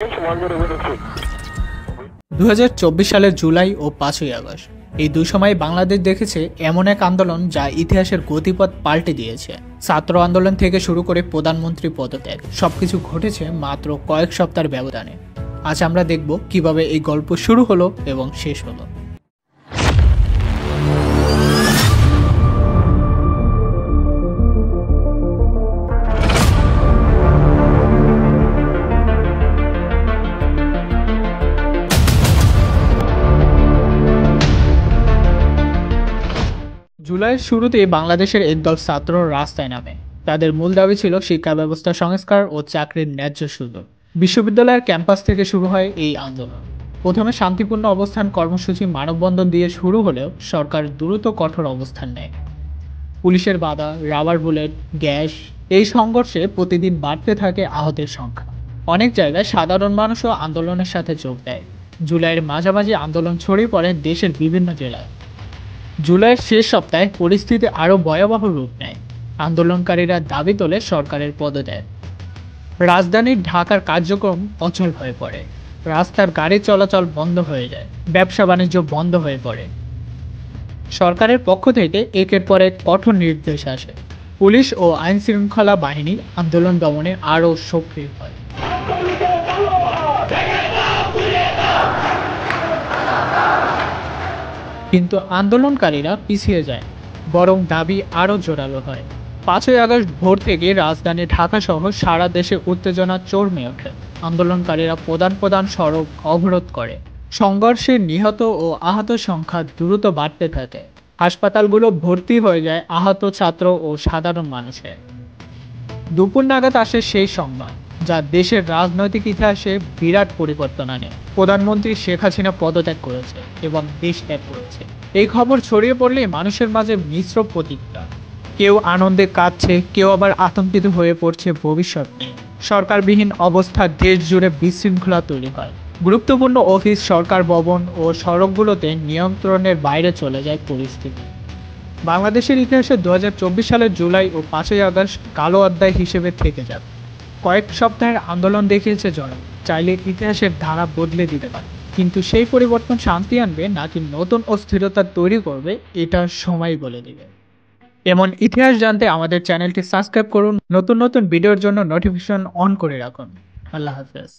2024 সালের জুলাই ও 5ই আগস্ট এই দুই সময় বাংলাদেশ দেখেছে এমন এক আন্দোলন যা ইতিহাসের গতিপথ পাল্টে দিয়েছে। ছাত্র আন্দোলন থেকে শুরু করে প্রধানমন্ত্রী পদত্যাগ সবকিছু ঘটেছে মাত্র কয়েক সপ্তাহের ব্যবধানে। আজ আমরা দেখব কিভাবে এই গল্প শুরু হলো এবং শেষ হলো। জুলাইয়ের শুরুতে বাংলাদেশের একদল ছাত্র রাস্তায় নামে। তাদের মূল দাবি ছিল শিক্ষা ব্যবস্থা সংস্কার ও চাকরির ন্যায্য সুযোগ। বিশ্ববিদ্যালয়ের ক্যাম্পাস থেকে শুরু হয় এই আন্দোলন। প্রথমে শান্তিপূর্ণ অবস্থান কর্মসূচি মানববন্ধন দিয়ে শুরু হলেও সরকার দ্রুত কঠোর অবস্থান নেয়। পুলিশের বাধা, রাবার বুলেট, গ্যাস, এই সংঘর্ষে প্রতিদিন বাড়তে থাকে আহতের সংখ্যা। অনেক জায়গায় সাধারণ মানুষও আন্দোলনের সাথে যোগ দেয়। জুলাইয়ের মাঝামাঝি আন্দোলন ছড়িয়ে পড়ে দেশের বিভিন্ন জেলায়। জুলাইয়ের শেষ সপ্তাহে পরিস্থিতি আরও ভয়াবহ রূপ নেয়। আন্দোলনকারীরা দাবি তোলে সরকারের পদত্যাগ। রাজধানীর ঢাকার কার্যক্রম অচল হয়ে পড়ে। রাস্তার গাড়ি চলাচল বন্ধ হয়ে যায়, ব্যবসা বাণিজ্য বন্ধ হয়ে পড়ে। সরকারের পক্ষ থেকে একের পর এক কঠোর নির্দেশ আসে। পুলিশ ও আইন শৃঙ্খলা বাহিনী আন্দোলন দমনে আরও সক্রিয় হয়। কিন্তু আন্দোলনকারীরা পিছিয়ে যায়, বরং দাবি আরও জোরালো হয়। 5ই আগস্ট ভোর থেকে রাজধানী ঢাকা সহ সারা দেশে উত্তেজনা চরমে ওঠে। আন্দোলনকারীরা প্রধান প্রধান সড়ক অবরোধ করে। সংঘর্ষে নিহত ও আহত সংখ্যা দ্রুত বাড়তে থাকে। হাসপাতালগুলো ভর্তি হয়ে যায় আহত ছাত্র ও সাধারণ মানুষের। দুপুর নাগাদ আসে সেই সংবাদ যা দেশের রাজনৈতিক ইতিহাসে বিরাট পরিবর্তন আনে। প্রধানমন্ত্রী শেখ হাসিনা পদত্যাগ করেছে এবং দেশ ত্যাগ করেছে। এই খবর ছড়িয়ে পড়লে মানুষের মাঝে মিশ্র প্রতিক্রিয়া। কেউ আনন্দে কাঁদছে, কেউ আবার আতঙ্কিত হয়ে পড়ছে ভবিষ্যৎ নিয়ে। সরকারবিহীন অবস্থা দেশ জুড়ে বিশৃঙ্খলা তৈরি হয়। গুরুত্বপূর্ণ অফিস, সরকার ভবন ও সড়কগুলোতে নিয়ন্ত্রণের বাইরে চলে যায় পরিস্থিতি। বাংলাদেশের ইতিহাসে 2024 সালের জুলাই ও 5ই আগস্ট কালো অধ্যায় হিসেবে থেকে যাবে। কয়েক সপ্তাহের আন্দোলন দেখিয়েছে জনগণ চাইলে ইতিহাসের ধারা বদলে দিতে পারে, কিন্তু সেই পরিবর্তন শান্তি আনবে নাকি নতুন অস্থিরতা তৈরি করবে এটা সময় বলে দিবে। এমন ইতিহাস জানতে আমাদের চ্যানেলটি সাবস্ক্রাইব করুন। নতুন নতুন ভিডিওর জন্য নোটিফিকেশন অন করে রাখুন। আল্লাহ হাফেজ।